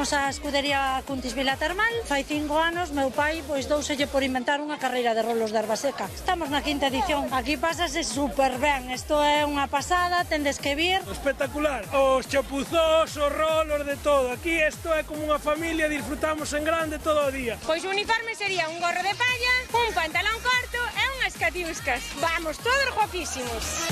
Somos a escudería Cuntis Vila Termal. Fai 5 anos, meu pai douselle por inventar unha carreira de rolos de erva seca. Estamos na 5ª edición. Aquí pásase super ben. Isto é unha pasada, tendes que vir. Espectacular. Os chapuzós, os rolos, de todo. Aquí isto é como unha familia, disfrutamos en grande todo o día. Pois o uniforme sería un gorro de palla, un pantalón corto e unhas catiuscas. Vamos, todos guapísimos.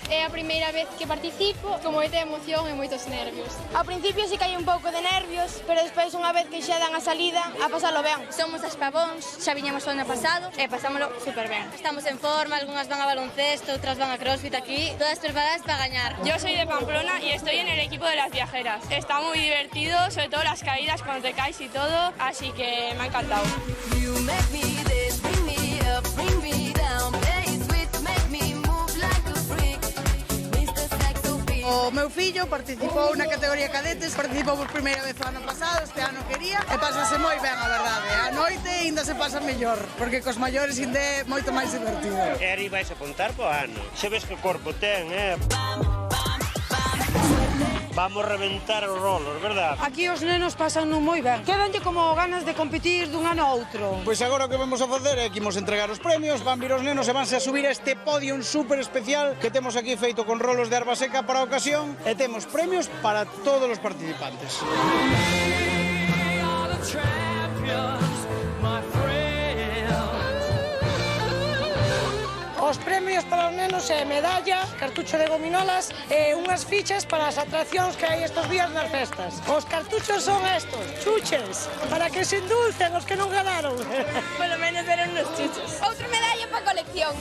É a primeira vez que participo, con moita emoción e moitos nervios. Ao principio sí que hai un pouco de nervios, pero despois unha vez que xa dan a salida, a pasalo ben. Somos as Pavóns, xa viñemos o ano pasado e pasámolo super ben. Estamos en forma, algunhas van a baloncesto, outras van a crossfit aquí, todas preparadas para gañar. Yo soy de Pamplona y estoy en el equipo de las viajeras. Está muy divertido, sobre todo las caídas cuando te caes y todo, así que me ha encantado. O meu fillo participou na categoría cadetes, participou por primeira vez o ano pasado, este ano quería, e pásase moi ben, a verdade. A noite ainda se pasa mellor, porque cos maiores ainda é moito máis divertido. E aí vais apuntar po ano. Xa ves que corpo ten, Vamos reventar os rolos, verdad? Aquí os nenos pasan moi ben. Quedanlle como ganas de competir dun ano a outro. Pois agora o que vamos a facer é que imos entregar os premios, van vir os nenos e vanse a subir a este podium super especial que temos aquí feito con rolos de erva seca para a ocasión e temos premios para todos os participantes. Os premios para os nenos é medalla, cartucho de gominolas e unhas fichas para as atraccións que hai estes días nas festas. Os cartuchos son estos, chuches, para que se indulcen os que non ganaron. Polo menos eran unos chuches. Outra medalla para colección.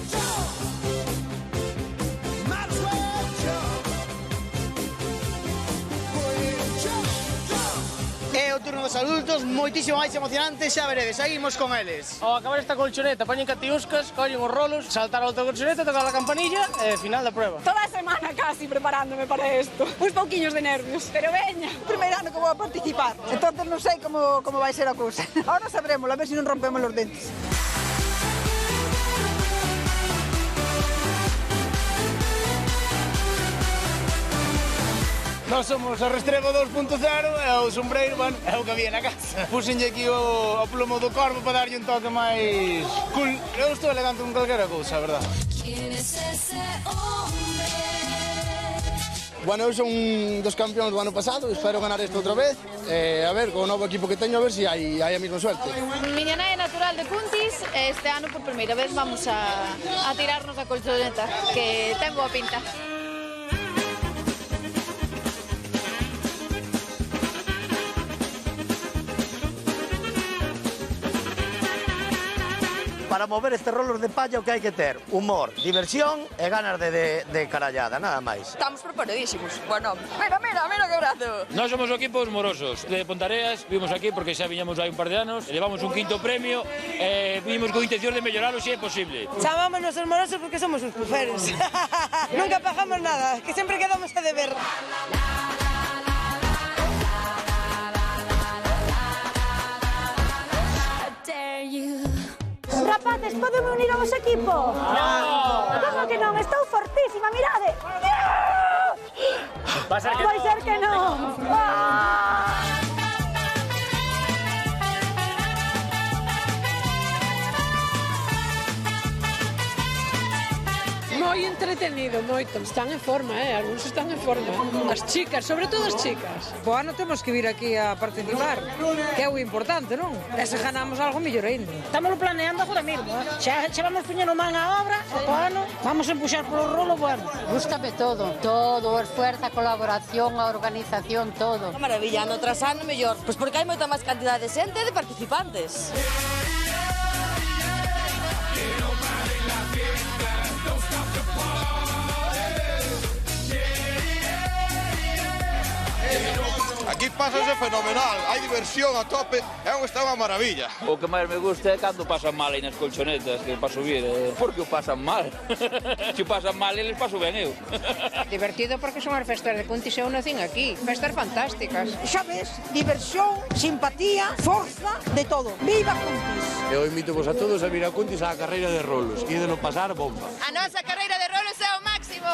É o turno dos adultos, moitísimo máis emocionante, xa veredes, seguimos con eles. Ao acabar esta colchoneta, poñen catiuscas, collen os rolos, saltar a outra colchoneta, tocar a campanilla e final da prueba. Toda a semana casi preparándome para esto. Uns pouquiños de nervios, pero veña. Primeiro ano que vou a participar, entonces non sei como vai ser a cousa. Ahora sabremos, a ver se non rompemos os dentes. Nós somos o Restrego 2.0 e o sombreiro, bueno, é o que había na casa. Puxenlle aquí o plomo do corvo para darlle un toque máis cool. Eu estou elegante con calquera cousa, a verdade. Bueno, eu son un dos campeóns do ano pasado, espero ganar isto outra vez. A ver, con o novo equipo que teño, a ver se hai a mesma suerte. Miña nai é natural de Cuntis e este ano por primeira vez vamos a tirarnos a colchoneta, que ten boa pinta. Para mover estes rolos de palla o que hai que ter humor, diversión e ganas de carallada, nada máis. Estamos preparadísimos. Bueno, mira que brazo. Nós somos o equipo Os Morosos de Pontareas, vimos aquí porque xa viñamos hai un par de anos, levamos un 5º premio e vimos con intención de melloralo se é posible. Chamámonos os morosos porque somos os puferes. Nunca pagamos nada, que sempre quedamos a deber. Rapaces, podeme unir ao vosso equipo? Non! Como que non? Estou fortísima, mirade! Vai ser que non! Moi entretenido, moito. Están en forma, algúns están en forma. As chicas, sobre todo as chicas. Po ano temos que vir aquí a participar, que é o importante, non? E se ganamos algo mellor ainda. Estamos planeando agora mesmo, xa vamos poñendo man a obra, e po ano vamos a empuxar polo rolo, bueno. Gústame todo, o esfuerzo, a colaboración, a organización, todo. Maravilla, ano tras ano mellor. Pois porque hai moita máis cantidad de xente e de participantes. Aquí pásase fenomenal, hai diversión a tope, está unha maravilla. O que máis me gusta é cando pasan mal aí nas colchonetas, que para subir, porque o pasan mal. Se o pasan mal, eles paso ben eu. Divertido porque son as festas de Cuntis e eu nacín aquí. Festas fantásticas. Xa ves, diversión, simpatía, forza, de todo. Viva Cuntis! Eu invito vos a todos a vir a Cuntis á carreira de rolos. Ídelo pasar bomba. A nosa carreira de rolos é o máximo.